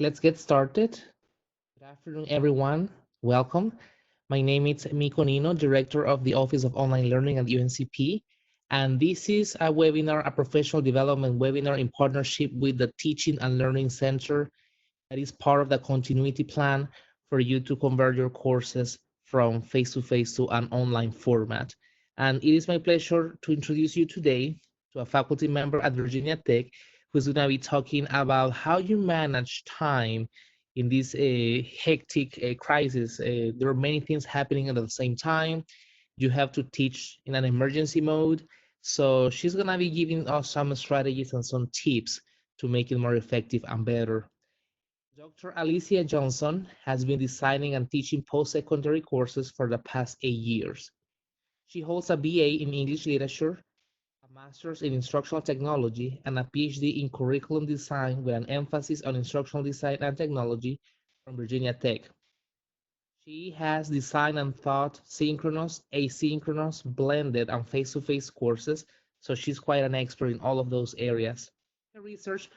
let's get started. Good afternoon, everyone. Welcome. My name is Miko Nino, Director of the Office of Online Learning at UNCP. And this is a webinar, a professional development webinar in partnership with the Teaching and Learning Center that is part of the continuity plan for you to convert your courses from face-to-face to an online format. And it is my pleasure to introduce you today to a faculty member at Virginia Tech who's going to be talking about how you manage time in this hectic crisis. There are many things happening at the same time. You have to teach in an emergency mode. So she's going to be giving us some strategies and some tips to make it more effective and better. Dr. Alicia Johnson has been designing and teaching post-secondary courses for the past 8 years. She holds a BA in English Literature, a Master's in Instructional Technology, and a PhD in Curriculum Design with an emphasis on Instructional Design and Technology from Virginia Tech. She has designed and taught synchronous, asynchronous, blended, and face-to-face courses, so she's quite an expert in all of those areas. Her research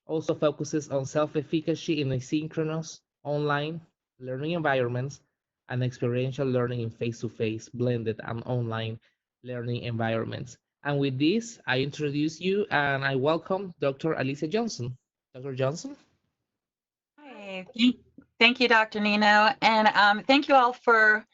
also focuses on self-efficacy in asynchronous, online learning environments and experiential learning in face-to-face, blended, and online learning environments. And with this, I introduce you and I welcome Dr. Alicia Johnson. Dr. Johnson? Hi, thank you, Dr. Nino, and thank you all for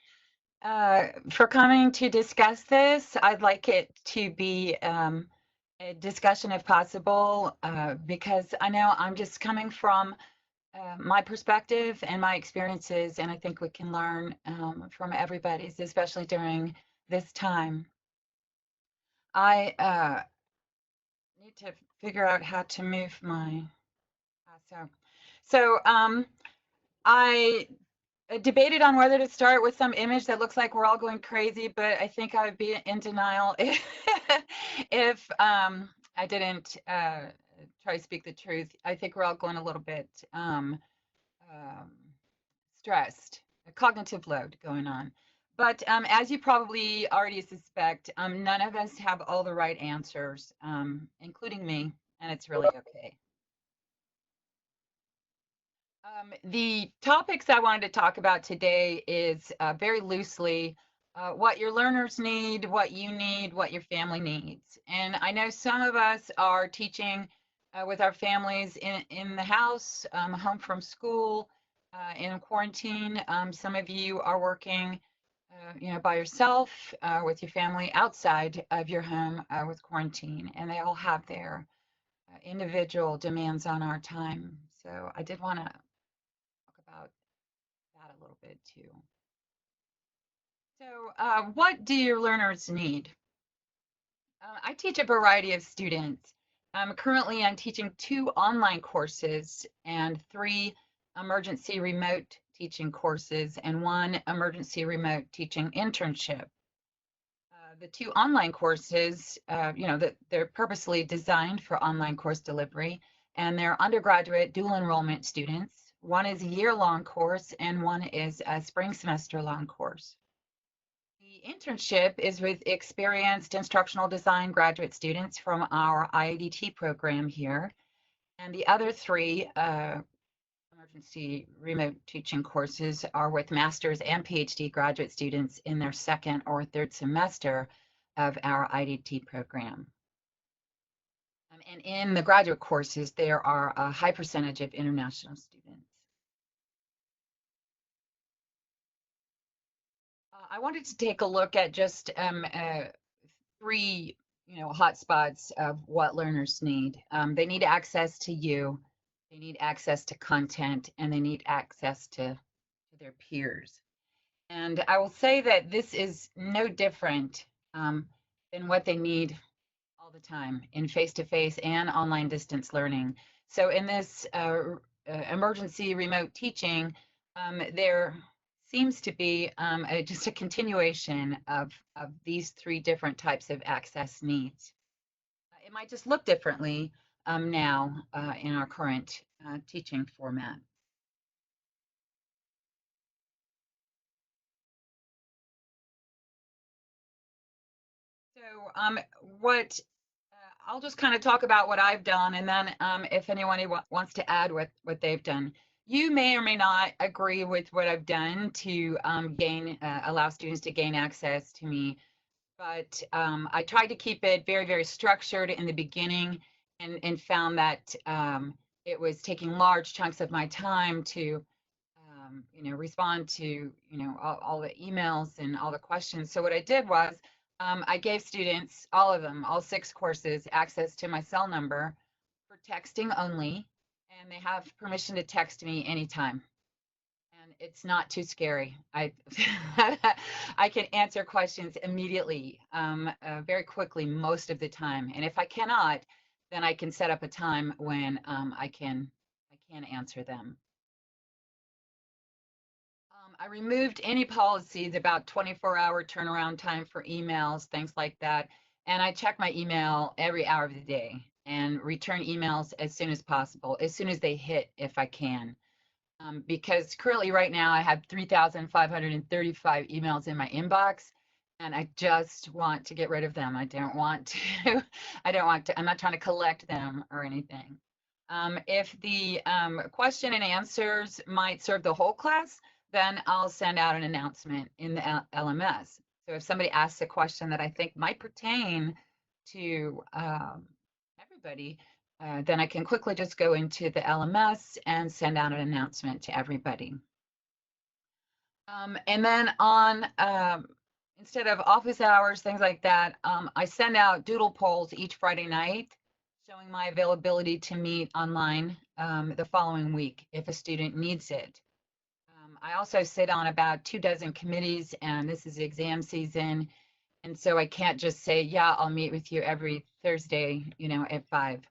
coming to discuss this. I'd like it to be a discussion, if possible, because I know I'm just coming from my perspective and my experiences, and I think we can learn from everybody's, especially during this time. I need to figure out how to move my so I debated on whether to start with some image that looks like we're all going crazy, but I think I would be in denial if I didn't try to speak the truth. I think we're all going a little bit stressed, a cognitive load going on. But as you probably already suspect, none of us have all the right answers, including me, and it's really okay. The topics I wanted to talk about today is very loosely what your learners need, what you need, what your family needs. And I know some of us are teaching with our families in the house, home from school, in quarantine. Some of you are working, by yourself, with your family outside of your home with quarantine, and they all have their individual demands on our time. So I did want to about that a little bit too. So what do your learners need? I teach a variety of students. Currently, I'm teaching 2 online courses and 3 emergency remote teaching courses and 1 emergency remote teaching internship. The 2 online courses, they're purposely designed for online course delivery, and they're undergraduate dual enrollment students. One is a year-long course and one is a spring semester long course. The internship is with experienced instructional design graduate students from our IADT program here. And the other 3 emergency remote teaching courses are with master's and PhD graduate students in their 2nd or 3rd semester of our IADT program. And in the graduate courses, there are a high percentage of international students. I wanted to take a look at just 3, hotspots of what learners need. They need access to you, they need access to content, and they need access to their peers. And I will say that this is no different than what they need all the time in face-to-face and online distance learning. So in this emergency remote teaching, there seems to be just a continuation of these 3 different types of access needs. It might just look differently now in our current teaching format. So what I'll just kind of talk about what I've done, and then if anyone wants to add what they've done. You may or may not agree with what I've done to allow students to gain access to me, but I tried to keep it very, very structured in the beginning, and found that it was taking large chunks of my time to respond to, all the emails and all the questions. So what I did was I gave students, all of them, all 6 courses, access to my cell number for texting only, and they have permission to text me anytime. And it's not too scary. I can answer questions immediately, very quickly most of the time. And if I cannot, then I can set up a time when I can answer them. I removed any policies about 24-hour turnaround time for emails, things like that. And I check my email every hour of the day and return emails as soon as possible, as soon as they hit, if I can. Because currently right now I have 3,535 emails in my inbox, and I just want to get rid of them. I don't want to, I'm not trying to collect them or anything. If the question and answers might serve the whole class, then I'll send out an announcement in the LMS. So if somebody asks a question that I think might pertain to everybody, then I can quickly just go into the LMS and send out an announcement to everybody. And then instead of office hours, things like that, I send out doodle polls each Friday night showing my availability to meet online the following week if a student needs it. I also sit on about 24 committees, and this is exam season. And so I can't just say, yeah, I'll meet with you every Thursday, at 5.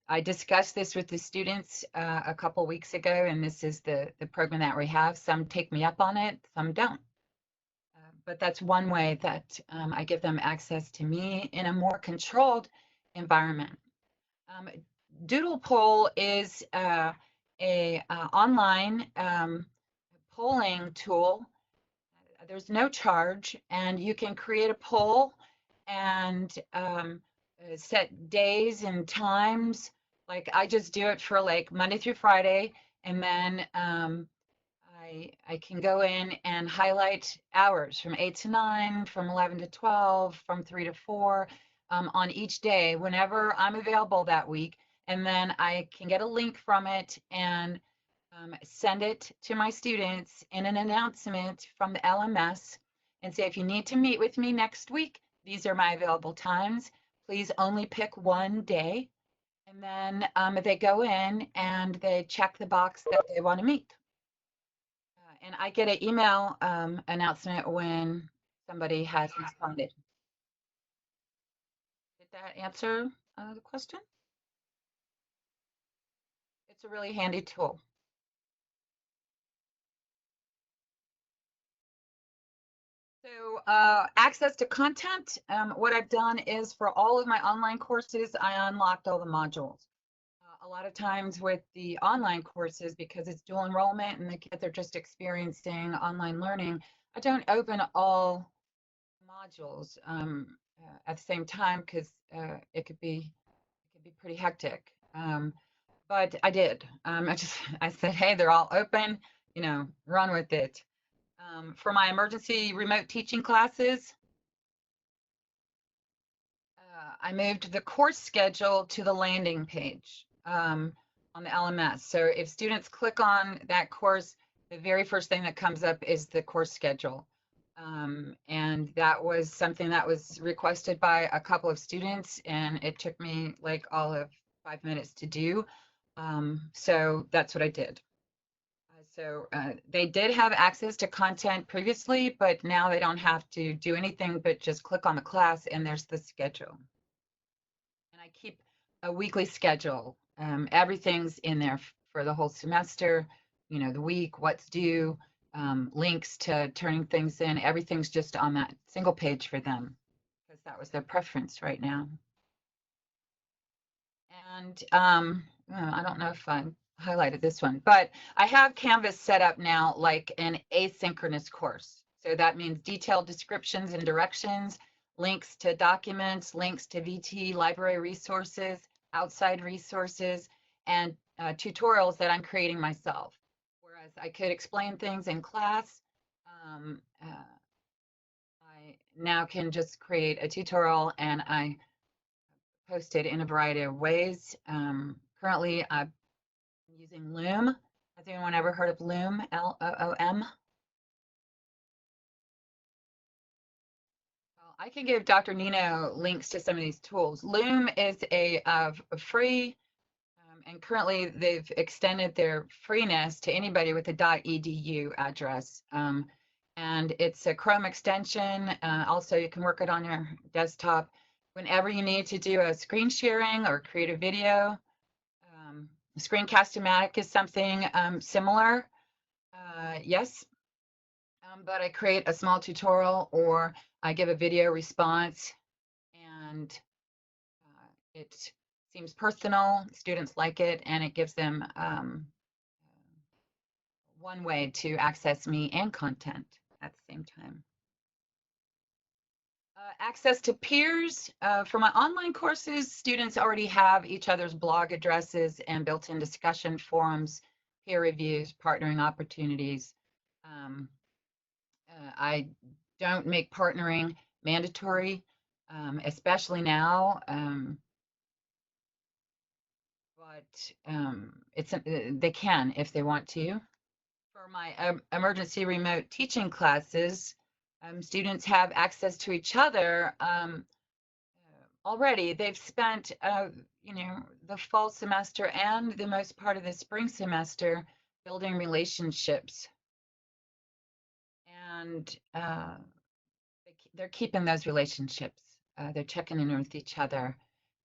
I discussed this with the students a couple weeks ago, and this is the program that we have. Some take me up on it, some don't. But that's one way that I give them access to me in a more controlled environment. Doodle poll is a online polling tool. There's no charge, and you can create a poll and set days and times. Like I just do it for like Monday through Friday, and then I can go in and highlight hours from 8 to 9, from 11 to 12, from 3 to 4 on each day whenever I'm available that week. And then I can get a link from it and send it to my students in an announcement from the LMS and say, if you need to meet with me next week, these are my available times. Please only pick one day. And then they go in and they check the box that they want to meet. And I get an email announcement when somebody has responded. Did that answer the question? It's a really handy tool. So access to content, what I've done is for all of my online courses, I unlocked all the modules. A lot of times with the online courses, because it's dual enrollment and the kids are just experiencing online learning, I don't open all modules at the same time because it could be pretty hectic. But I did. I said, hey, they're all open, run with it. For my emergency remote teaching classes, I moved the course schedule to the landing page on the LMS. So if students click on that course, the very first thing that comes up is the course schedule. And that was something that was requested by a couple of students, and it took me like all of 5 minutes to do. So that's what I did. So they did have access to content previously, but now they don't have to do anything but just click on the class and there's the schedule. And I keep a weekly schedule. Everything's in there for the whole semester, the week, what's due, links to turning things in. Everything's just on that single page for them because that was their preference right now. And I don't know if I highlighted this one, but I have Canvas set up now like an asynchronous course. So that means detailed descriptions and directions, links to documents, links to VT library resources, outside resources, and tutorials that I'm creating myself. Whereas I could explain things in class, I now can just create a tutorial and I post it in a variety of ways. Currently, I'm using Loom. Has anyone ever heard of Loom? Loom? Well, I can give Dr. Nino links to some of these tools. Loom is a free, and currently they've extended their freeness to anybody with a .edu address. And it's a Chrome extension. Also, you can work it on your desktop whenever you need to do a screen sharing or create a video. Screencast-O-Matic is something similar. Yes, but I create a small tutorial or I give a video response, and it seems personal. Students like it, and it gives them one way to access me and content at the same time. Access to peers. For my online courses, students already have each other's blog addresses and built-in discussion forums, peer reviews, partnering opportunities. I don't make partnering mandatory, especially now, but they can if they want to. For my emergency remote teaching classes, students have access to each other already. They've spent, the fall semester and the most part of the spring semester building relationships. And they're keeping those relationships. They're checking in with each other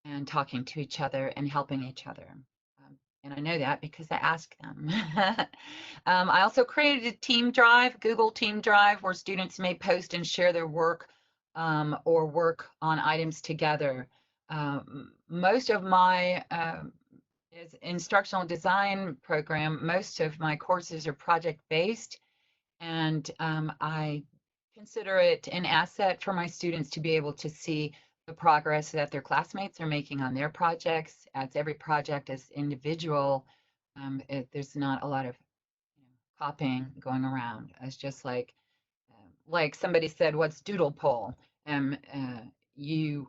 and talking to each other and helping each other. And I know that because I ask them. I also created a team drive, Google Team Drive, where students may post and share their work or work on items together. Most of my instructional design program, most of my courses are project-based, and I consider it an asset for my students to be able to see the progress that their classmates are making on their projects, as every project is individual. There's not a lot of copying going around. It's just like somebody said, what's doodle poll? You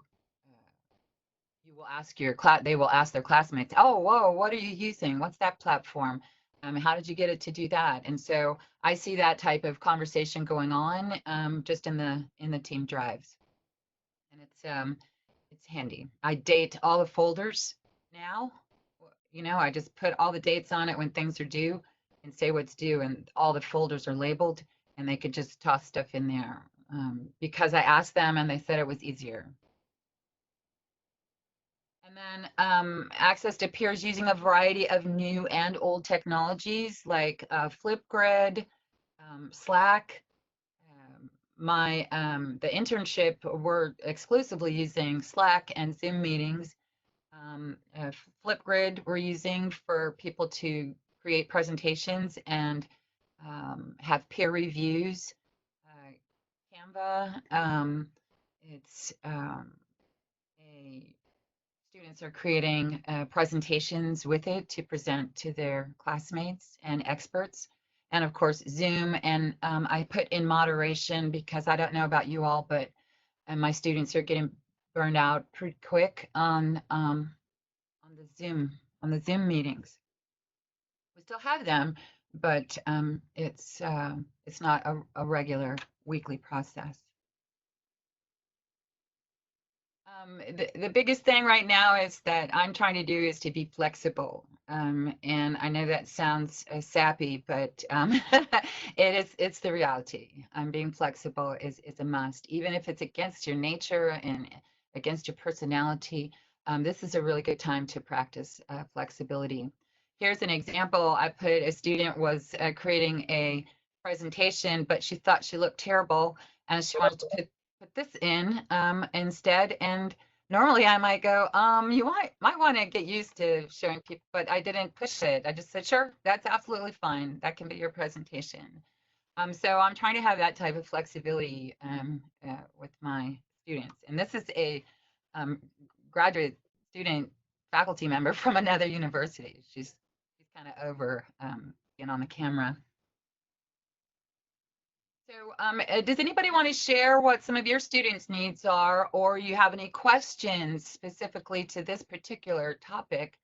will ask your class, they will ask their classmates, oh, whoa, what are you using? What's that platform? How did you get it to do that? And so I see that type of conversation going on just in the team drives, and it's handy. I date all the folders now. I just put all the dates on it when things are due and say what's due, and all the folders are labeled, and they could just toss stuff in there because I asked them and they said it was easier. And then access to peers using a variety of new and old technologies like Flipgrid, Slack. The internship, we're exclusively using Slack and Zoom meetings. Flipgrid we're using for people to create presentations and have peer reviews. Canva, it's students are creating presentations with it to present to their classmates and experts. And of course, Zoom. And I put in moderation because I don't know about you all, but my students are getting burned out pretty quick on the Zoom meetings. We still have them, but it's not a regular weekly process. The biggest thing right now is that I'm trying to do is to be flexible. And I know that sounds sappy, but it's the reality. Being flexible is a must, even if it's against your nature and against your personality. This is a really good time to practice flexibility. Here's an example. I put a student was creating a presentation, but she thought she looked terrible, and she wanted to put this in instead. And normally I might go, you might want to get used to showing people, but I didn't push it. I just said, sure, that's absolutely fine. That can be your presentation. So I'm trying to have that type of flexibility with my students. And this is a graduate student faculty member from another university. She's kind of over being on the camera. So does anybody want to share what some of your students' needs are, or you have any questions specifically to this particular topic?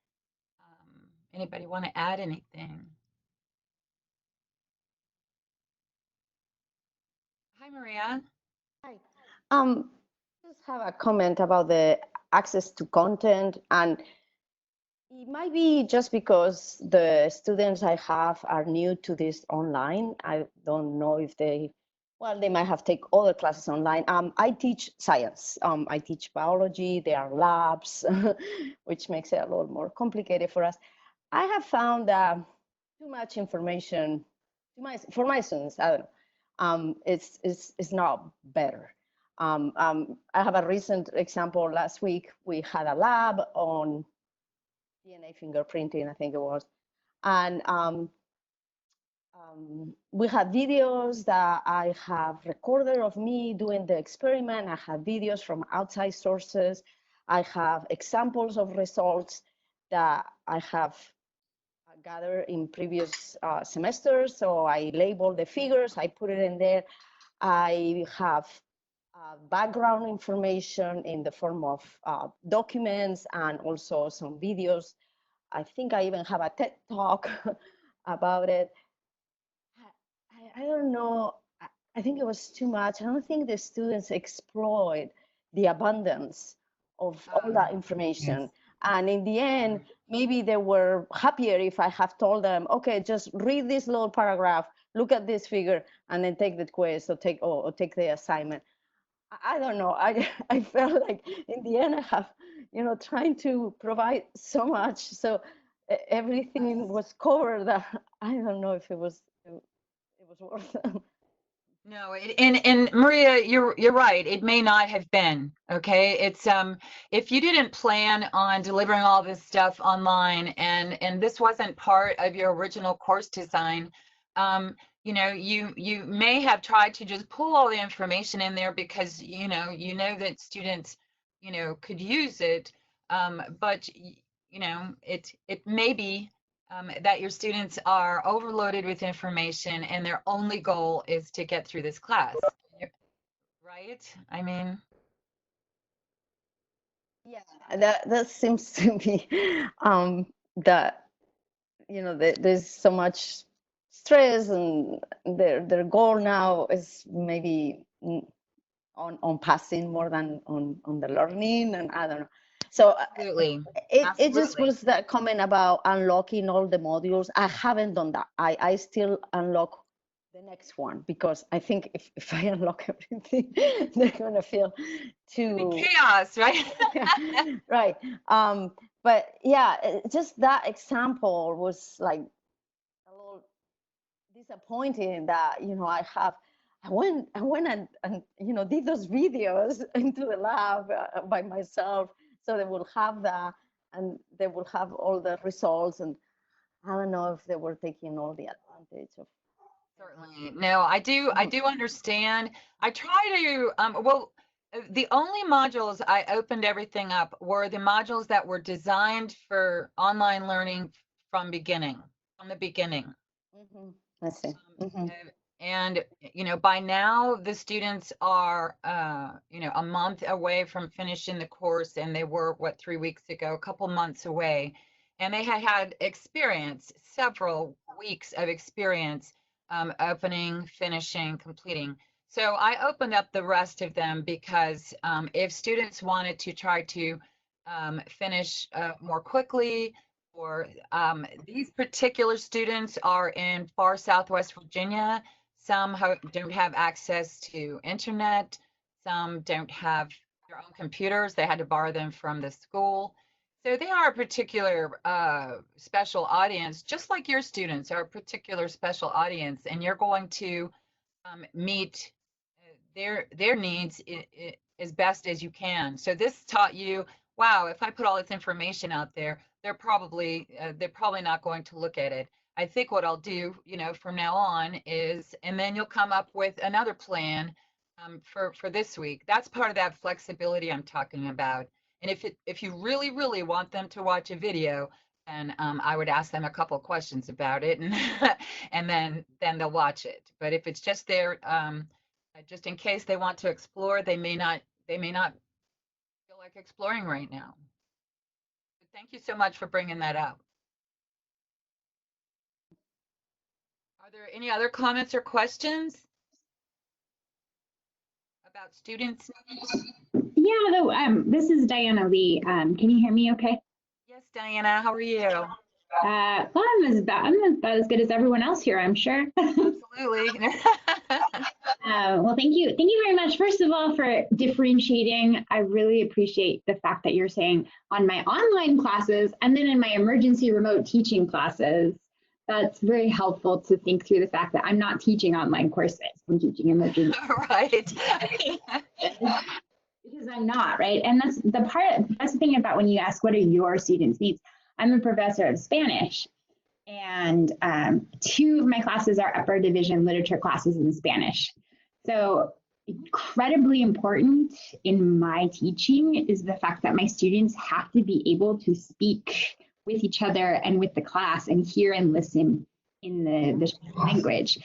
Anybody want to add anything? Hi, Maria. Hi. Just have a comment about the access to content, and it might be just because the students I have are new to this online. I don't know if they might have taken other classes online. I teach science. I teach biology. There are labs, which makes it a little more complicated for us. I have found too much information, for my students. I don't know. It's not better. I have a recent example. Last week, we had a lab on DNA fingerprinting, I think it was. And we had videos that I have recorded of me doing the experiment. I have videos from outside sources. I have examples of results that I have gathered in previous semesters. So I label the figures, I put it in there. I have background information in the form of documents and also some videos. I think I even have a TED talk about it. I don't know. I think it was too much. I don't think the students exploit the abundance of all that information. Yes. And in the end, maybe they were happier if I have told them, okay, just read this little paragraph, look at this figure, and then take the quiz or take the assignment. I don't know. I felt like in the end I have, trying to provide so much, so everything was covered that I don't know if it was worth it. No, and Maria, you're right. It may not have been. Okay, it's if you didn't plan on delivering all this stuff online, and this wasn't part of your original course design, you may have tried to just pull all the information in there because you know that students could use it, but it may be that your students are overloaded with information and their only goal is to get through this class, right? I mean, Yeah, that seems to be that there's so much stress, and their goal now is maybe on passing more than on the learning, and I don't know. So absolutely, it just absolutely. was that comment about unlocking all the modules. I haven't done that. I still unlock the next one because I think if I unlock everything, they're gonna feel too Chaos, right? right. But yeah, just that example was like a little disappointing that I went and did those videos into the lab by myself, so they will have that, and they will have all the results, and I don't know if they were taking all the advantage of Certainly. No, I do understand. I try to the only modules I opened everything up were the modules that were designed for online learning from the beginning. Mhm. I see. And by now the students are a month away from finishing the course, and they were 3 weeks ago, a couple months away, and they had experience, several weeks of experience, opening, finishing, completing. So I opened up the rest of them because if students wanted to try to finish more quickly, or these particular students are in far Southwest Virginia. Some don't have access to internet. Some don't have their own computers. They had to borrow them from the school. So they are a particular special audience, just like your students are a particular special audience, and you're going to meet their needs as best as you can. So this taught you, wow, if I put all this information out there, they're probably not going to look at it. I think what I'll do, from now on is, and then you'll come up with another plan for this week. That's part of that flexibility I'm talking about. And if you really, really want them to watch a video, then I would ask them a couple of questions about it, and and then they'll watch it. But if it's just there, just in case they want to explore, they may not feel like exploring right now. But thank you so much for bringing that up. Are there any other comments or questions about students? Yeah, though, this is Diana Lee. Can you hear me okay? Yes, Diana, how are you? Well, I'm about as good as everyone else here, I'm sure. Absolutely. Well, thank you. Thank you very much, first of all, for differentiating. I really appreciate the fact that you're saying on my online classes and then in my emergency remote teaching classes. That's very helpful to think through the fact that I'm not teaching online courses. I'm teaching emergency. Right. Because I'm not, right? And that's the thing about when you ask, what are your students' needs? I'm a professor of Spanish, and 2 of my classes are upper division literature classes in Spanish. So incredibly important in my teaching is the fact that my students have to be able to speak with each other and with the class and hear and listen in the language.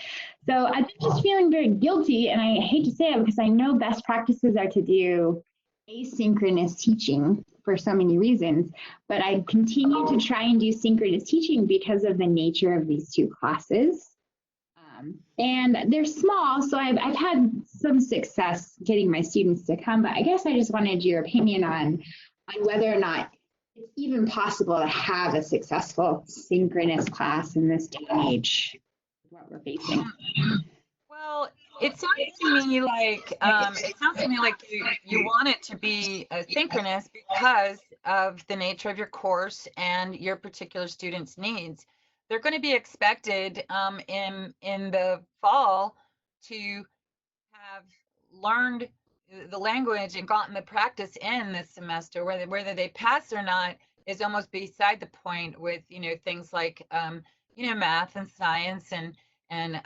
So I'm just feeling very guilty, and I hate to say it because I know best practices are to do asynchronous teaching for so many reasons, but I continue to try and do synchronous teaching because of the nature of these 2 classes. And they're small, so I've had some success getting my students to come, but I guess I just wanted your opinion on whether or not it's even possible to have a successful synchronous class in this day and age, what we're facing. Well, it sounds to me like you want it to be synchronous because of the nature of your course and your particular students' needs. They're going to be expected in the fall to have learned the language and gotten the practice in this semester. Whether they pass or not is almost beside the point with things like math and science and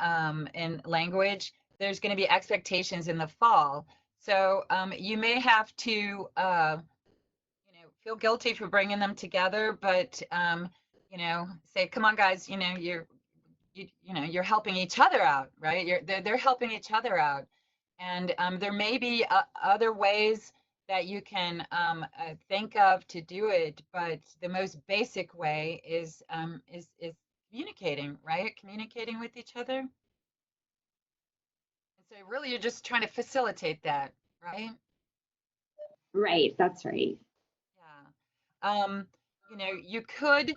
language. There's going to be expectations in the fall. So you may have to feel guilty for bringing them together, but say, come on, guys, you're helping each other out, right? They're helping each other out, and there may be other ways that you can think of to do it, but the most basic way is communicating, right? Communicating with each other. And so really, you're just trying to facilitate that, right? Right, that's right. Yeah. You could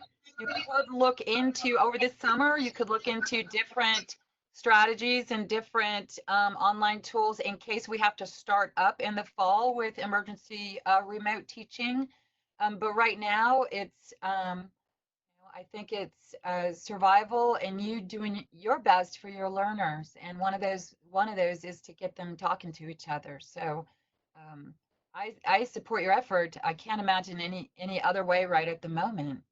look into over this summer, you could look into different strategies and different online tools in case we have to start up in the fall with emergency remote teaching. But right now it's I think it's survival and you doing your best for your learners. And one of those is to get them talking to each other. So I support your effort. I can't imagine any other way right at the moment.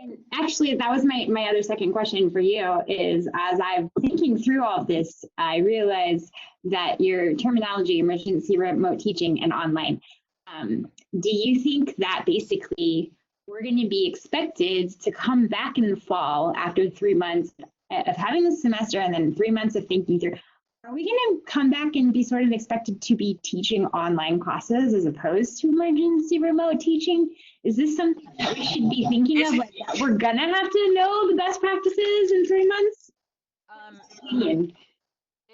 And actually, that was my other second question for you is, as I'm thinking through all of this, I realized that your terminology, emergency remote teaching and online, do you think that basically we're going to be expected to come back in the fall after 3 months of having the semester and then 3 months of thinking through? Are we going to come back and be sort of expected to be teaching online classes as opposed to emergency remote teaching? Is this something that we should be thinking of? Like that we're going to have to know the best practices in 3 months?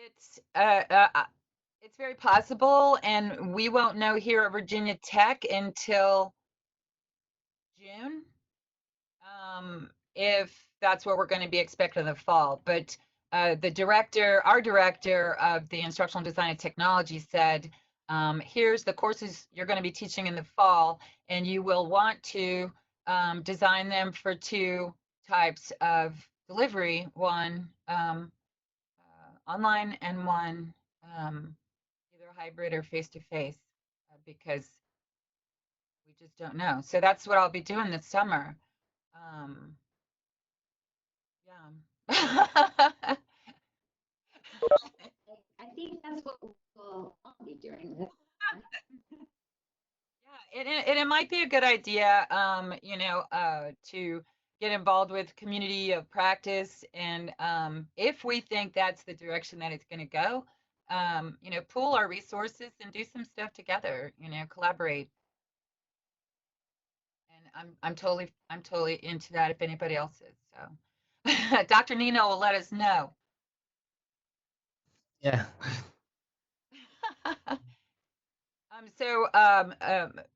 It's very possible, and we won't know here at Virginia Tech until June, if that's what we're going to be expecting in the fall. But our director of the instructional design and technology said, here's the courses you're going to be teaching in the fall, and you will want to design them for 2 types of delivery, one online and one either hybrid or face-to-face, because we just don't know. So that's what I'll be doing this summer. Yeah. I think That's what we'll all be doing. Yeah, and it might be a good idea, to get involved with community of practice, and if we think that's the direction that it's going to go, pool our resources and do some stuff together. Collaborate. And I'm totally into that if anybody else is. So, Dr. Nino will let us know. Yeah.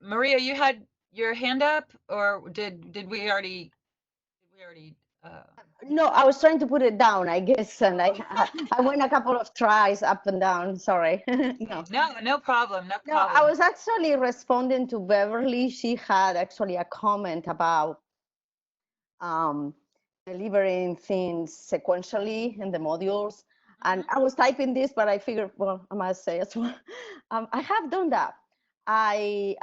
Maria, you had your hand up, or did we already? No, I was trying to put it down, I guess, and I went a couple of tries up and down. Sorry. No. No problem. No No, I problem. was actually responding to Beverly. She had actually a comment about delivering things sequentially in the modules. And I was typing this, but I figured, well, I must say as well, I have done that. I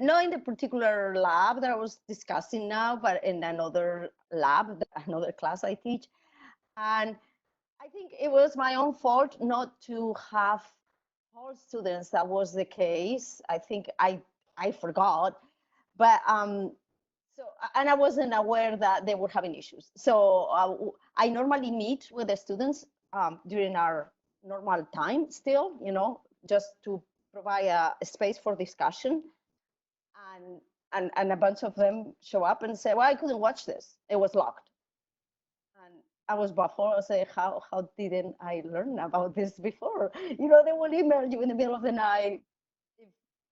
not in the particular lab that I was discussing now, but in another lab, another class I teach. And I think it was my own fault not to have all students. That was the case. I think I forgot, but so, and I wasn't aware that they were having issues. So I normally meet with the students during our normal time still, just to provide a space for discussion. And a bunch of them show up and say, well, I couldn't watch this. It was locked. And I was baffled. I say, how didn't I learn about this before? They will email you in the middle of the night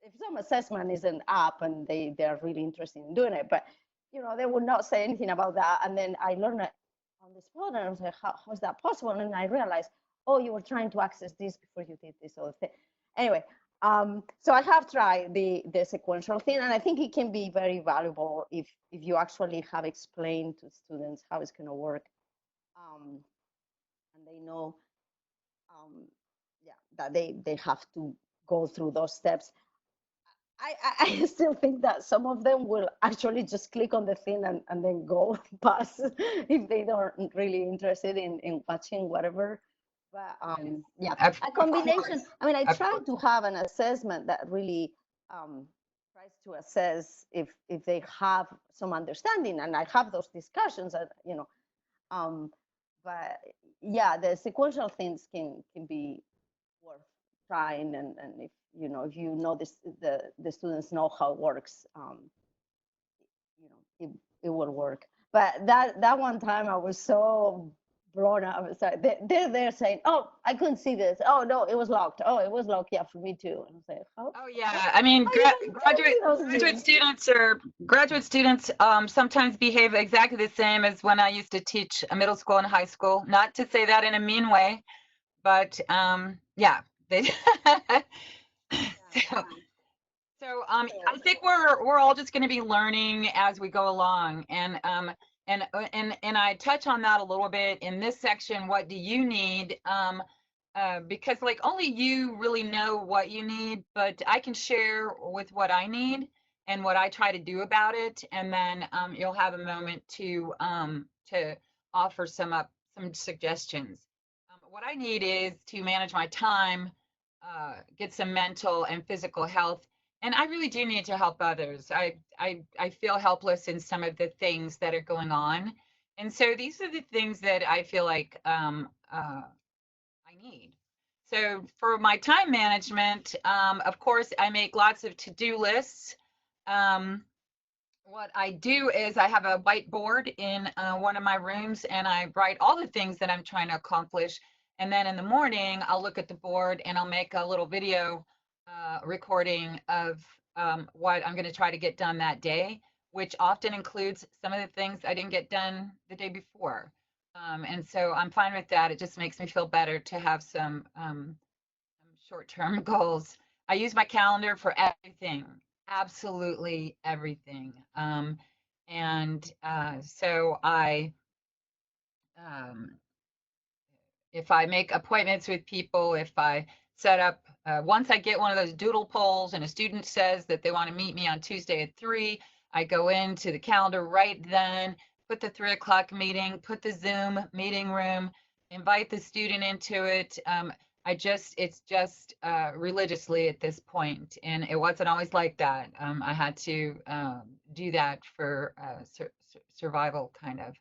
if some assessment isn't up and they're really interested in doing it. But they would not say anything about that. And then I learned it on the spot, and I was like, how is that possible? And I realized, oh, you were trying to access this before you did this other thing. Anyway, so I have tried the sequential thing, and I think it can be very valuable if you actually have explained to students how it's going to work, and they know, that they have to go through those steps. I still think that some of them will actually just click on the thing and then go past if they don't really interested in watching whatever. But yeah, a combination. I mean, I try to have an assessment that really tries to assess if they have some understanding, and I have those discussions. But yeah, the sequential things can be worth trying, and if this, the students know how it works, it will work. But that one time I was so blown up. So they're saying, oh, I couldn't see this. Oh no, it was locked. Oh, it was locked. Yeah, for me too. And I was like, oh yeah, I mean, graduate students sometimes behave exactly the same as when I used to teach a middle school and high school. Not to say that in a mean way, but yeah, they. So I think we're all just going to be learning as we go along, and I touch on that a little bit in this section. What do you need? Because like only you really know what you need, but I can share with what I need and what I try to do about it, and then you'll have a moment to offer some suggestions. What I need is to manage my time, get some mental and physical health. And I really do need to help others. I feel helpless in some of the things that are going on. And so these are the things that I feel like I need. So for my time management, of course, I make lots of to-do lists. What I do is I have a whiteboard in one of my rooms, and I write all the things that I'm trying to accomplish. And then in the morning, I'll look at the board and I'll make a little video recording of what I'm going to try to get done that day, which often includes some of the things I didn't get done the day before. And so I'm fine with that. It just makes me feel better to have some short-term goals. I use my calendar for everything, absolutely everything. So if I make appointments with people, if I set up, once I get one of those doodle polls and a student says that they want to meet me on Tuesday at 3, I go into the calendar right then, put the 3 o'clock meeting, put the Zoom meeting room, invite the student into it. It's just religiously at this point, and it wasn't always like that. I had to do that for survival, kind of.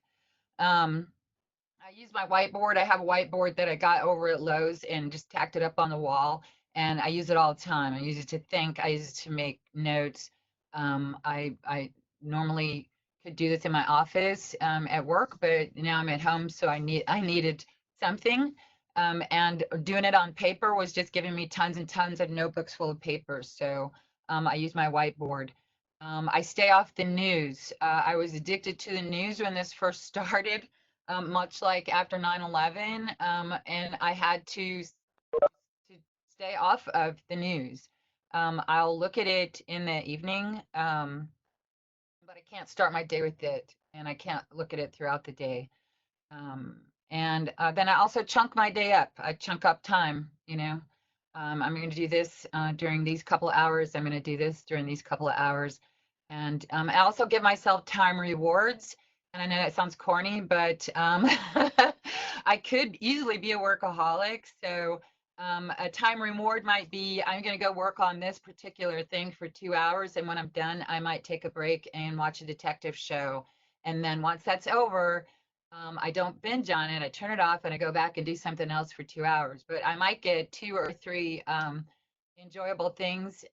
I use my whiteboard. I have a whiteboard that I got over at Lowe's and just tacked it up on the wall, and I use it all the time. I use it to think. I use it to make notes. I normally could do this in my office at work, but now I'm at home, so I needed something. And doing it on paper was just giving me tons and tons of notebooks full of papers. So I use my whiteboard. I stay off the news. I was addicted to the news when this first started, much like after 9/11, and I had to stay off of the news. I'll look at it in the evening, but I can't start my day with it, and I can't look at it throughout the day. And then I also chunk my day up. I chunk up time, you know. I'm going to do this during these couple of hours. I'm going to do this during these couple of hours. And I also give myself time rewards. And I know that sounds corny, but I could easily be a workaholic. So a time reward might be, I'm going to go work on this particular thing for 2 hours. And when I'm done, I might take a break and watch a detective show. And then once that's over, I don't binge on it. I turn it off and I go back and do something else for 2 hours. But I might get 2 or 3 enjoyable things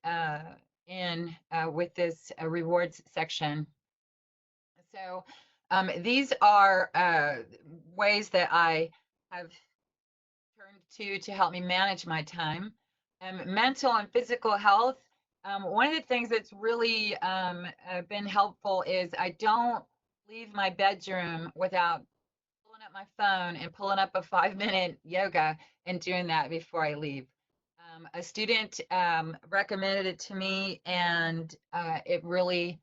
in with this rewards section. So these are ways that I have turned to help me manage my time. Mental and physical health. One of the things that's really been helpful is I don't leave my bedroom without pulling up my phone and pulling up a 5-minute yoga and doing that before I leave. A student recommended it to me, and it really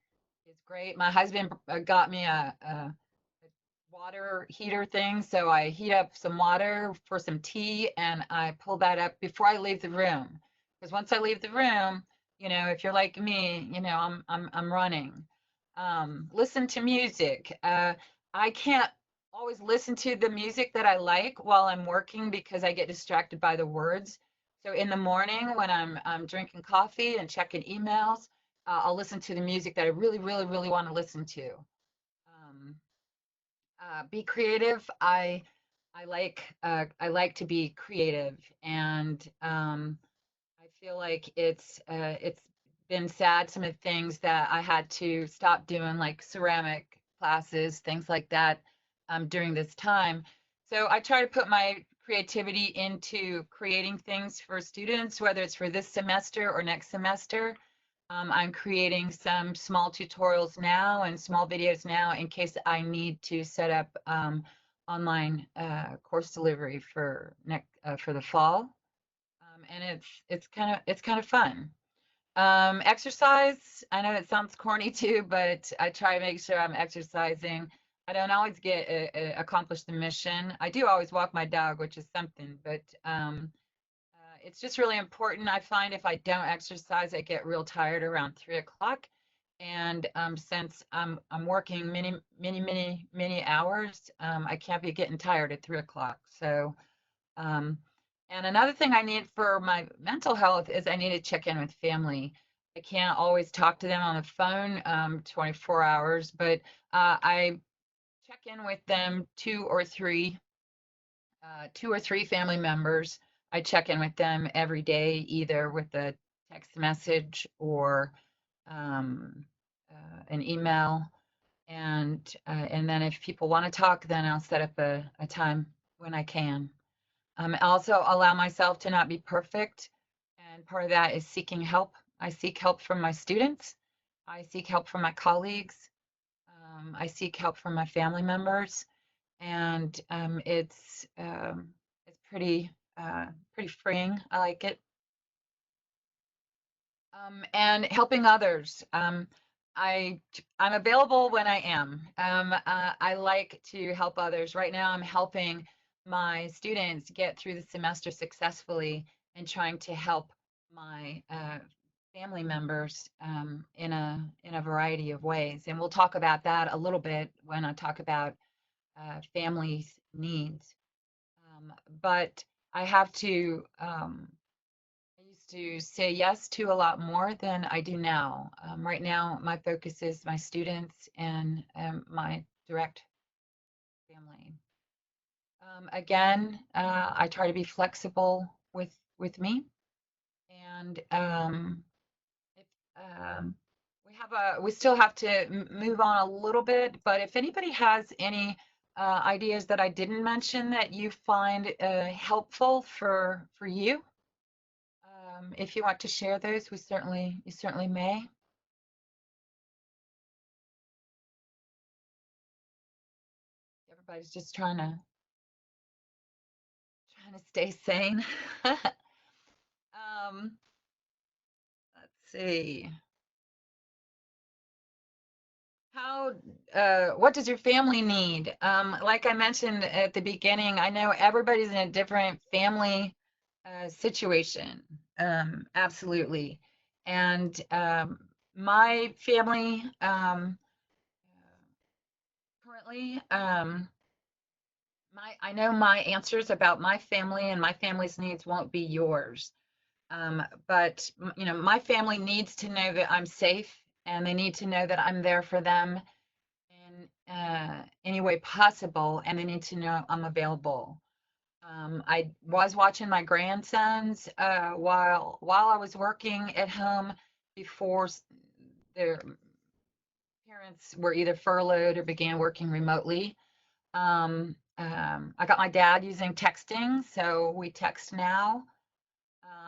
is great. My husband got me a water heater thing, so I heat up some water for some tea, and I pull that up before I leave the room. Because once I leave the room, you know, if you're like me, you know, I'm running. Listen to music. I can't always listen to the music that I like while I'm working because I get distracted by the words. So in the morning when I'm drinking coffee and checking emails, I'll listen to the music that I really, really, really want to listen to. Um, be creative. I like to be creative, and I feel like it's been sad, some of the things that I had to stop doing, like ceramic classes, things like that, during this time. So I try to put my creativity into creating things for students, whether it's for this semester or next semester. I'm creating some small tutorials now and small videos now in case I need to set up online course delivery for the fall. And it's kind of fun. Exercise, I know it sounds corny too, but I try to make sure I'm exercising. I don't always get accomplish the mission. I do always walk my dog, which is something, but it's just really important. I find if I don't exercise, I get real tired around 3 o'clock. And since I'm working many hours, I can't be getting tired at 3 o'clock. So, and another thing I need for my mental health is I need to check in with family. I can't always talk to them on the phone 24 hours, but I check in with them, two or three family members. I check in with them every day, either with a text message or an email. And then if people want to talk, then I'll set up a time when I can. I also allow myself to not be perfect. And part of that is seeking help. I seek help from my students. I seek help from my colleagues. I seek help from my family members. And it's pretty freeing. I like it. And helping others. I'm available when I am. I like to help others. Right now, I'm helping my students get through the semester successfully and trying to help my family members in a variety of ways. And we'll talk about that a little bit when I talk about families' needs. But I have to, I used to say yes to a lot more than I do now. Right now, my focus is my students and my direct family. Again, I try to be flexible with me, and if, we still have to move on a little bit. But if anybody has any ideas that I didn't mention that you find helpful for you, if you want to share those, you certainly may. Everybody's just trying to stay sane. um, let's see. How, what does your family need? Like I mentioned at the beginning, I know everybody's in a different family situation. Absolutely. And my family currently, I know my answers about my family and my family's needs won't be yours. But you know, my family needs to know that I'm safe, and they need to know that I'm there for them in any way possible, and they need to know I'm available. I was watching my grandsons while I was working at home before their parents were either furloughed or began working remotely. I got my dad using texting, so we text now.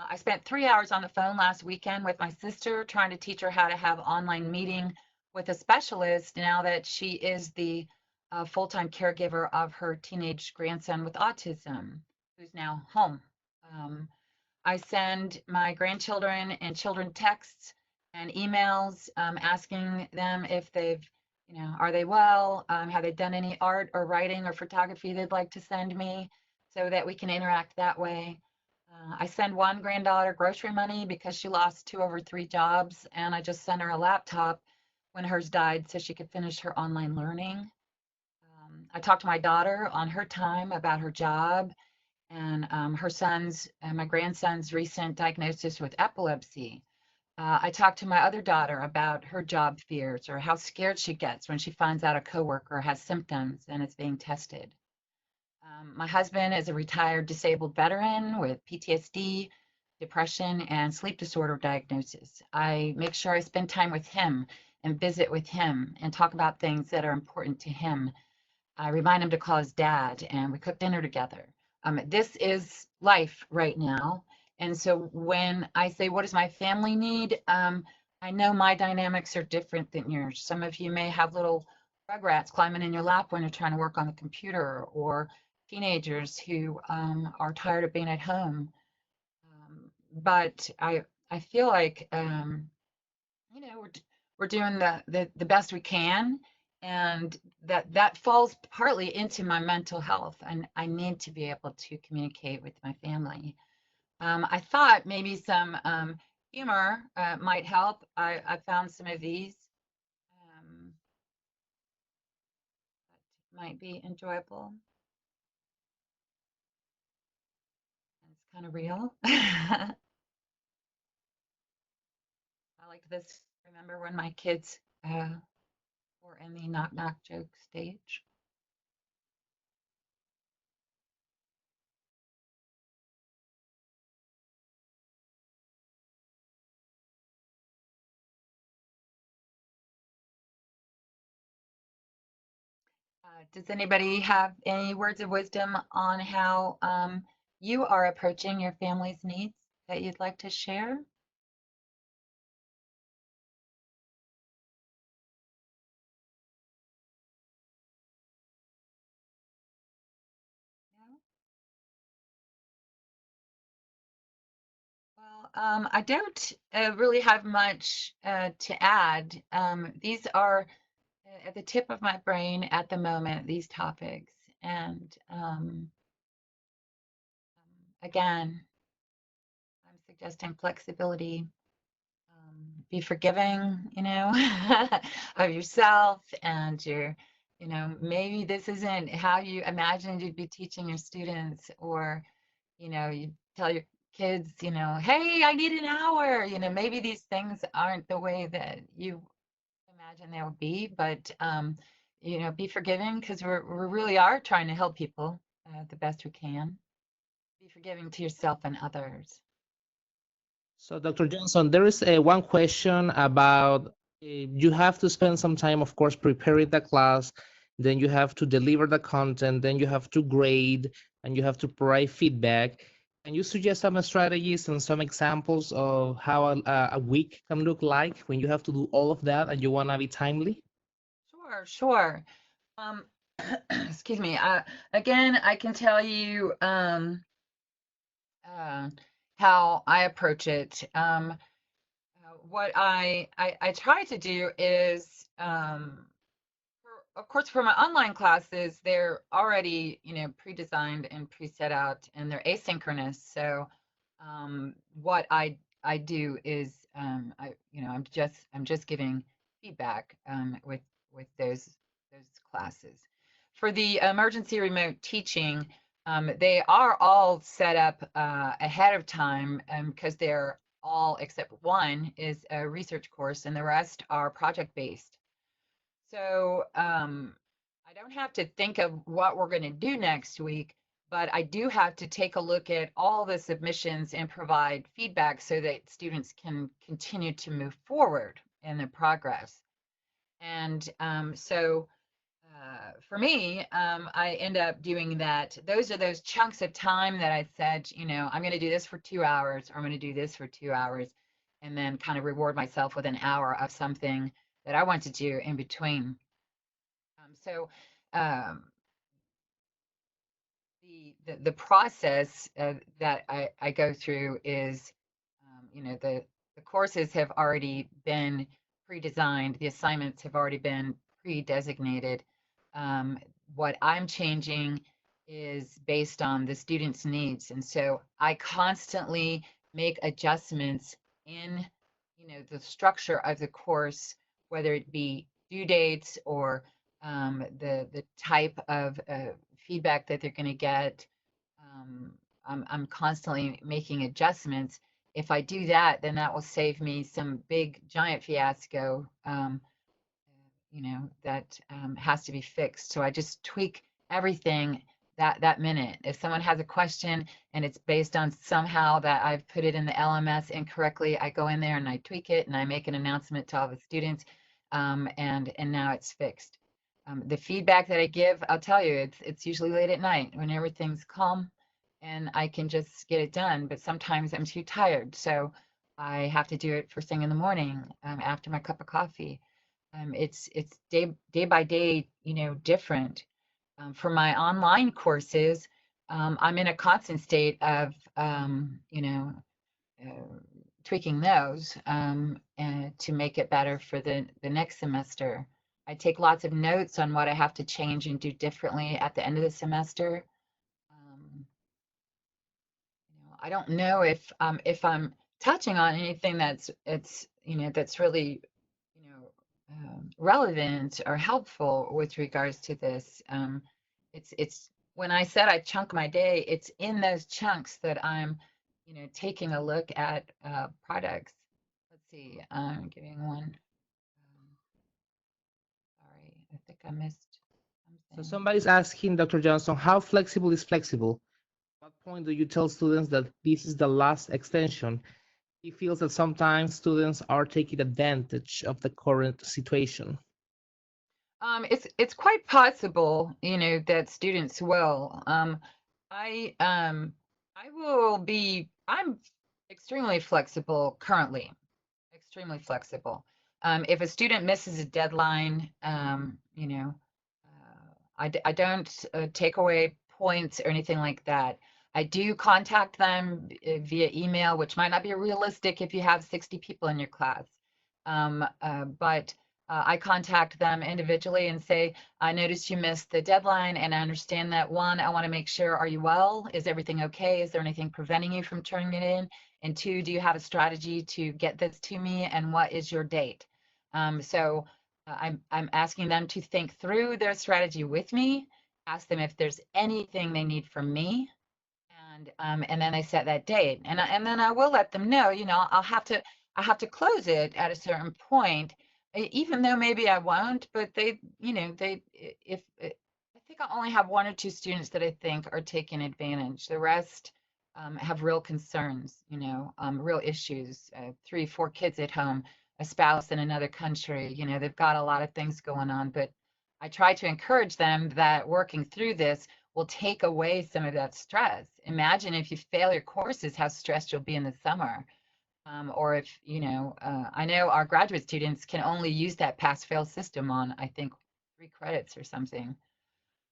I spent 3 hours on the phone last weekend with my sister trying to teach her how to have online meeting with a specialist now that she is the full-time caregiver of her teenage grandson with autism, who's now home. I send my grandchildren and children texts and emails asking them if they've, you know, are they well? Have they done any art or writing or photography they'd like to send me so that we can interact that way. I send one granddaughter grocery money because she lost 2 over 3 jobs, and I just sent her a laptop when hers died so she could finish her online learning. I talked to my daughter on her time about her job and her son's and my grandson's recent diagnosis with epilepsy. I talked to my other daughter about her job fears or how scared she gets when she finds out a coworker has symptoms and is being tested. My husband is a retired disabled veteran with PTSD, depression, and sleep disorder diagnosis. I make sure I spend time with him and visit with him and talk about things that are important to him. I remind him to call his dad, and we cook dinner together. This is life right now. And so when I say, what does my family need? I know my dynamics are different than yours. Some of you may have little rugrats climbing in your lap when you're trying to work on the computer, or teenagers who are tired of being at home. But I feel like you know, we're doing the best we can, and that falls partly into my mental health, and I need to be able to communicate with my family. I thought maybe some humor might help. I found some of these that might be enjoyable. It's kind of real. I like this. Remember when my kids were in the knock knock joke stage? Does anybody have any words of wisdom on how you are approaching your family's needs that you'd like to share? Yeah. Well, I don't really have much to add. These are at the tip of my brain at the moment, these topics. And again, I'm suggesting flexibility. Be forgiving, you know, of yourself and your, you know, maybe this isn't how you imagined you'd be teaching your students, or, You tell your kids, hey, I need an hour. Maybe these things aren't the way that you imagine they would be, but be forgiving because we really are trying to help people the best we can. Be forgiving to yourself and others. So, Dr. Johnson, there is one question about you have to spend some time, of course, preparing the class, then you have to deliver the content, then you have to grade, and you have to provide feedback. Can you suggest some strategies and some examples of how a week can look like when you have to do all of that and you want to be timely? Sure, sure. Um, excuse me. Again, I can tell you how I approach it. What I try to do is, of course, for my online classes, they're already pre-designed and pre-set out, and they're asynchronous. So what I do is I'm just giving feedback with those classes. For the emergency remote teaching, they are all set up ahead of time because they're all except one is a research course and the rest are project based. So I don't have to think of what we're going to do next week, but I do have to take a look at all the submissions and provide feedback so that students can continue to move forward in their progress. And so for me, I end up doing that. Those are those chunks of time that I said, I'm going to do this for 2 hours, or I'm going to do this for 2 hours, and then kind of reward myself with an hour of something that I want to do in between. So um, the process that I go through is, the courses have already been pre-designed, the assignments have already been pre-designated. What I'm changing is based on the student's needs, and so I constantly make adjustments in, the structure of the course, whether it be due dates or the type of feedback that they're going to get. I'm constantly making adjustments. If I do that, then that will save me some big giant fiasco, that has to be fixed. So I just tweak everything that minute. If someone has a question and it's based on somehow that I've put it in the LMS incorrectly, I go in there and I tweak it and I make an announcement to all the students, and now it's fixed. The feedback that I give, I'll tell you, it's usually late at night when everything's calm and I can just get it done. But sometimes I'm too tired, so I have to do it first thing in the morning, after my cup of coffee. It's day by day, different. For my online courses, I'm in a constant state of, tweaking those to make it better for the next semester. I take lots of notes on what I have to change and do differently at the end of the semester. I don't know if I'm touching on anything that's really relevant or helpful with regards to this. It's when I said I chunk my day, it's in those chunks that I'm taking a look at products. Let's see, I'm giving one. Sorry, I think I missed So something. somebody's asking, Dr. Johnson, how flexible is flexible? At what point do you tell students that this is the last extension? He feels that sometimes students are taking advantage of the current situation. It's quite possible, that students will. I'm extremely flexible currently, extremely flexible. If a student misses a deadline, I don't take away points or anything like that. I do contact them via email, which might not be realistic if you have 60 people in your class. But I contact them individually and say, I noticed you missed the deadline, and I understand that. One, I want to make sure, are you well? Is everything okay? Is there anything preventing you from turning it in? And two, do you have a strategy to get this to me? And what is your date? So I'm asking them to think through their strategy with me, ask them if there's anything they need from me, And then I set that date, and then I will let them know, I have to close it at a certain point, even though maybe I won't, but if I think I only have one or two students that I think are taking advantage. The rest have real concerns, real issues, 3, 4 kids at home, a spouse in another country, they've got a lot of things going on, but I try to encourage them that working through this will take away some of that stress. Imagine if you fail your courses, how stressed you'll be in the summer. Or if, I know our graduate students can only use that pass-fail system on, I think, 3 credits or something.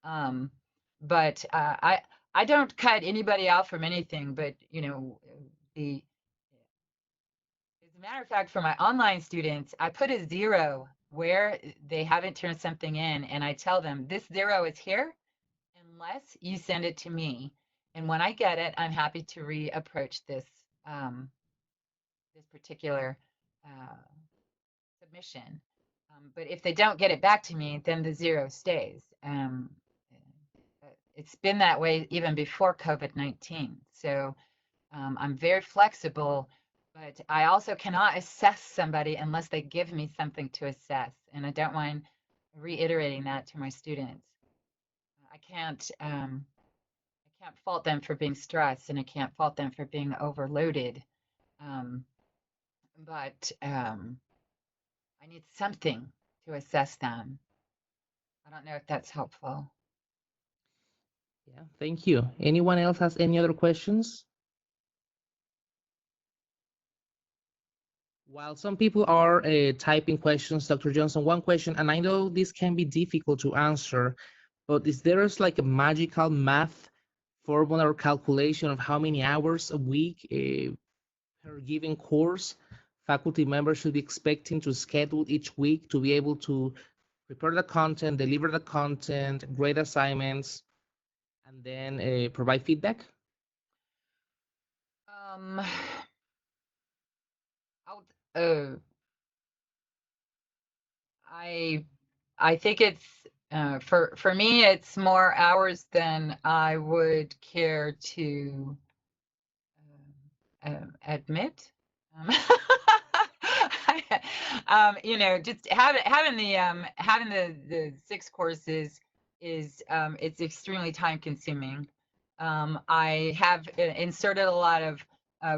But I don't cut anybody out from anything, but, as a matter of fact, for my online students, I put a 0 where they haven't turned something in, and I tell them this 0 is here unless you send it to me. And when I get it, I'm happy to reapproach this this particular submission. But if they don't get it back to me, then the 0 stays. It's been that way even before COVID-19. So I'm very flexible, but I also cannot assess somebody unless they give me something to assess. And I don't mind reiterating that to my students. I can't fault them for being stressed, and I can't fault them for being overloaded. But I need something to assess them. I don't know if that's helpful. Yeah, thank you. Anyone else has any other questions? While some people are typing questions, Dr. Johnson, one question, and I know this can be difficult to answer, but is there like a magical math formula or calculation of how many hours a week per given course faculty members should be expecting to schedule each week to be able to prepare the content, deliver the content, grade assignments, and then provide feedback? Uh, I think it's for me, it's more hours than I would care to admit. Just having the 6 courses is it's extremely time consuming. I have inserted a lot of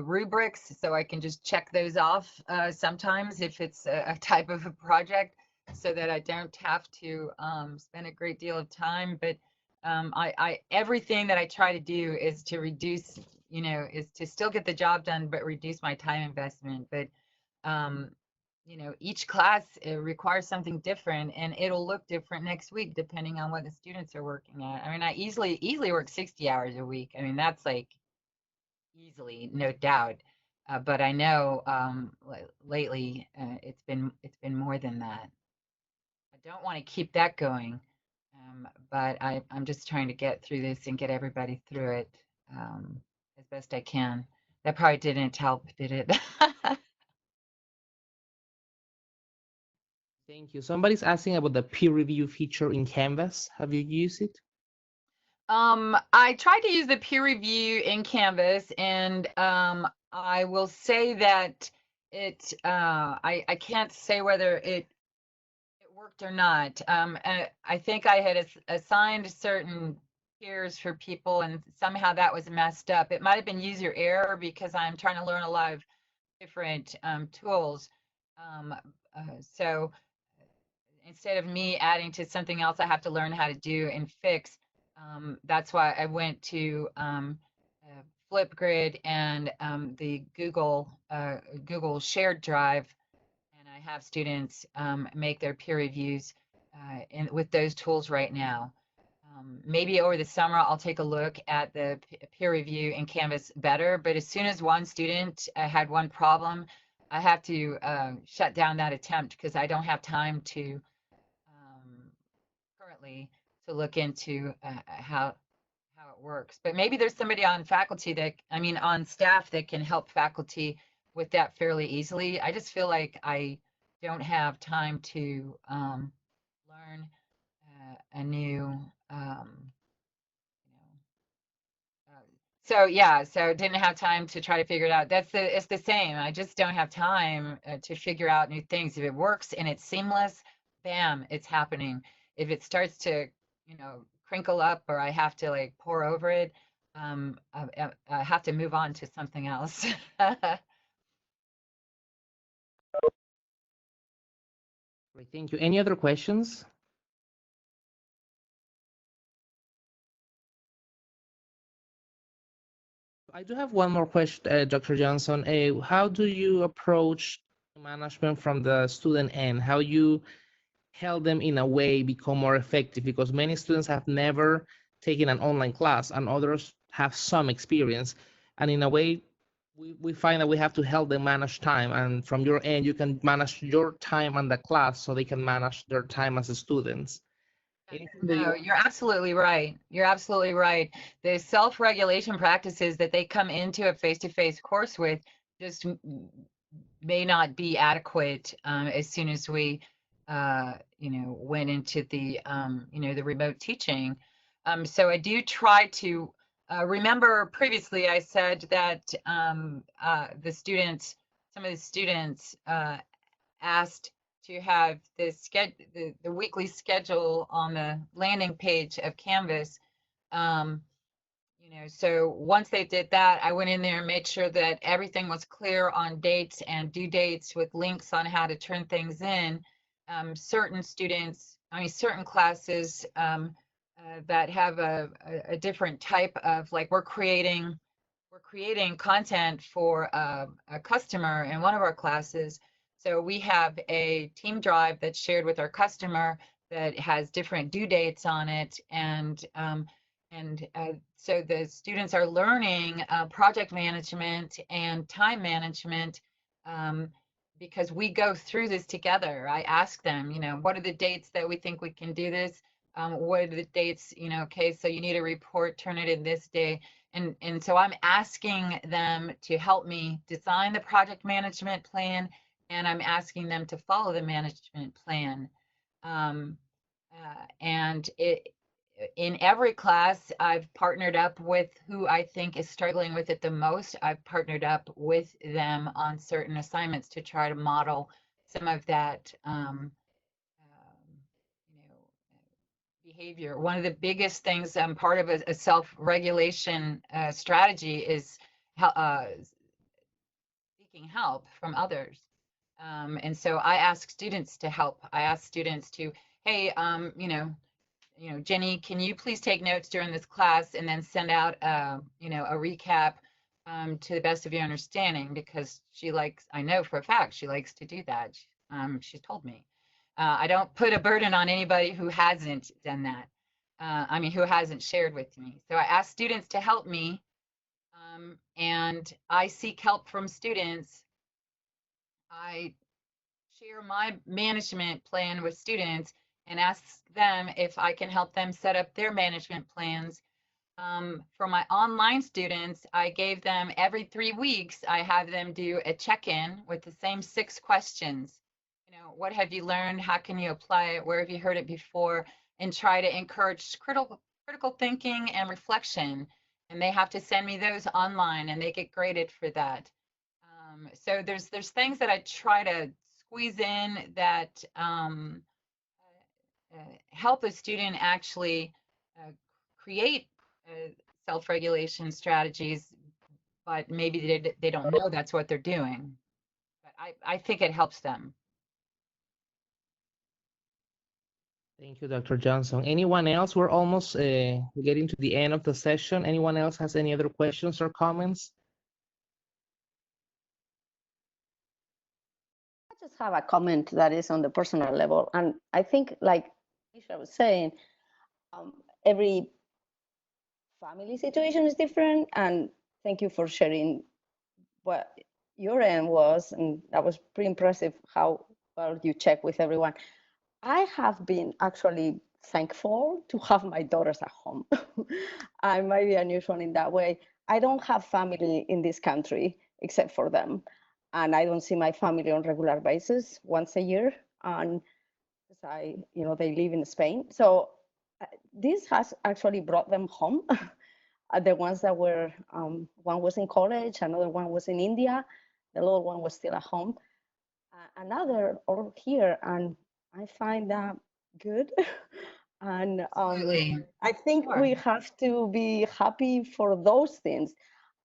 rubrics so I can just check those off sometimes if it's a type of a project, so that I don't have to spend a great deal of time. But everything that I try to do is to reduce, is to still get the job done, but reduce my time investment. But each class requires something different, and it'll look different next week depending on what the students are working at. I mean, I easily work 60 hours a week. I mean, that's like easily, no doubt. But I know lately it's been more than that. I don't want to keep that going, but I'm just trying to get through this and get everybody through it as best I can. That probably didn't help, did it? Thank you. Somebody's asking about the peer review feature in Canvas. Have you used it? I tried to use the peer review in Canvas, and I will say that I can't say whether it worked or not. I think I had assigned certain peers for people, and somehow that was messed up. It might have been user error because I'm trying to learn a lot of different tools. So instead of me adding to something else I have to learn how to do and fix, that's why I went to Flipgrid and the Google shared drive, and I have students make their peer reviews with those tools right now. Maybe over the summer I'll take a look at the peer review in Canvas better, but as soon as one student had one problem, I have to shut down that attempt because I don't have time to currently to look into how it works. But maybe there's somebody on faculty on staff that can help faculty with that fairly easily. I just feel like I don't have time to learn a new So yeah, so didn't have time to try to figure it out. It's the same. I just don't have time to figure out new things. If it works and it's seamless, bam, it's happening. If it starts to, crinkle up or I have to like pour over it, I have to move on to something else. Great, thank you. Any other questions? I do have one more question, Dr. Johnson. How do you approach management from the student end? How you help them in a way become more effective? Because many students have never taken an online class and others have some experience. And in a way, we find that we have to help them manage time. And from your end, you can manage your time and the class so they can manage their time as students. Anything that No, you're absolutely right. You're absolutely right. The self-regulation practices that they come into a face-to-face course with just may not be adequate as soon as we, went into the remote teaching. So I do try to remember previously I said that some of the students asked to have the weekly schedule on the landing page of Canvas. So once they did that, I went in there and made sure that everything was clear on dates and due dates with links on how to turn things in. Certain classes that have a different type of, like, we're creating content for a customer in one of our classes. So we have a team drive that's shared with our customer that has different due dates on it, and so the students are learning project management and time management because we go through this together. I ask them, what are the dates that we think we can do this? What are the dates, okay, so you need a report, turn it in this day. And so I'm asking them to help me design the project management plan, and I'm asking them to follow the management plan. And in every class, I've partnered up with who I think is struggling with it the most. I've partnered up with them on certain assignments to try to model some of that behavior. One of the biggest things, part of a self-regulation strategy is seeking help from others. And so I ask students to help. I ask students to, hey, Jenny, can you please take notes during this class and then send out, a recap to the best of your understanding, because I know for a fact she likes to do that. She's told me. I don't put a burden on anybody who hasn't done that. Who hasn't shared with me. So I ask students to help me, and I seek help from students. I share my management plan with students and ask them if I can help them set up their management plans. For my online students, I gave them every 3 weeks, I have them do a check-in with the same 6 questions. What have you learned? How can you apply it? Where have you heard it before? And try to encourage critical thinking and reflection. And they have to send me those online, and they get graded for that. So there's things that I try to squeeze in that help a student actually create self-regulation strategies, but maybe they don't know that's what they're doing. But I think it helps them. Thank you, Dr. Johnson. Anyone else? We're almost getting to the end of the session. Anyone else has any other questions or comments? I just have a comment that is on the personal level. And I think, like Alicia was saying, every family situation is different. And thank you for sharing what your end was. And that was pretty impressive how well you check with everyone. I have been actually thankful to have my daughters at home. I might be unusual in that way. I don't have family in this country except for them. And I don't see my family on regular basis, once a year. And they live in Spain. So this has actually brought them home. The ones that were, one was in college, another one was in India, the little one was still at home, another all here, and I find that good. And Absolutely. I think Sure. we have to be happy for those things.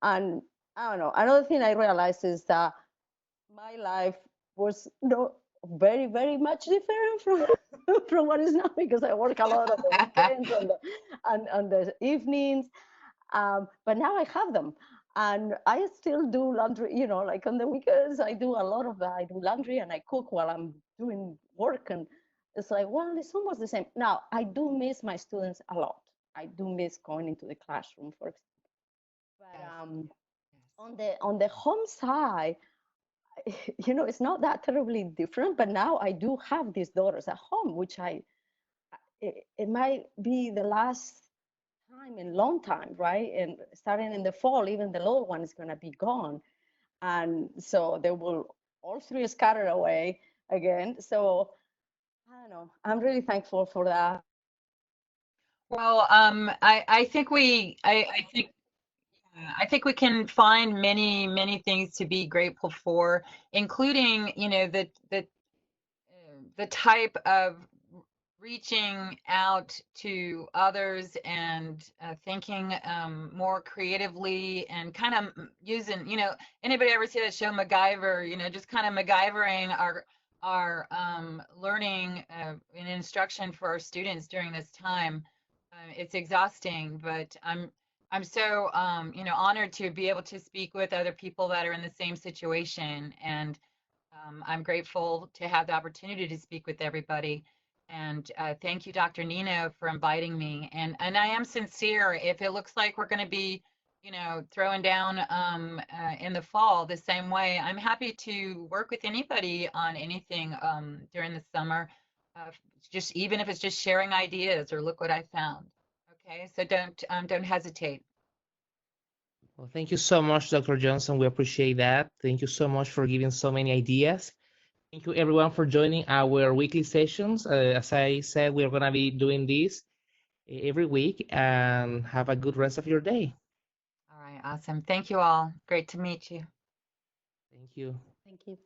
And I don't know, another thing I realized is that my life was no very, very much different from from what is now, because I work a lot on the weekends and on the evenings. But now I have them. And I still do laundry, you know, like on the weekends, I do a lot of that. I do laundry and I cook while I'm doing work. And it's like, well, it's almost the same. Now, I do miss my students a lot. I do miss going into the classroom, for example. But Yes. on the home side, you know, it's not that terribly different. But now I do have these daughters at home, which it might be the last time in long time, right? And starting in the fall, even the little one is going to be gone, and so they will all three scatter away again. So I don't know. I'm really thankful for that. Well, I think I think we can find many things to be grateful for, including, you know, the type of reaching out to others and thinking more creatively and kind of using, you know, anybody ever see that show MacGyver? You know, just kind of MacGyvering our learning and instruction for our students during this time. It's exhausting, but I'm so you know, honored to be able to speak with other people that are in the same situation, and I'm grateful to have the opportunity to speak with everybody. And thank you, Dr. Nino, for inviting me. And I am sincere. If it looks like we're going to be, you know, throwing down in the fall the same way, I'm happy to work with anybody on anything during the summer. Just even if it's just sharing ideas or look what I found. Okay, so don't hesitate. Well, thank you so much, Dr. Johnson. We appreciate that. Thank you so much for giving so many ideas. Thank you, everyone, for joining our weekly sessions. As I said, we're going to be doing this every week, and have a good rest of your day. All right, awesome. Thank you all. Great to meet you. Thank you. Thank you.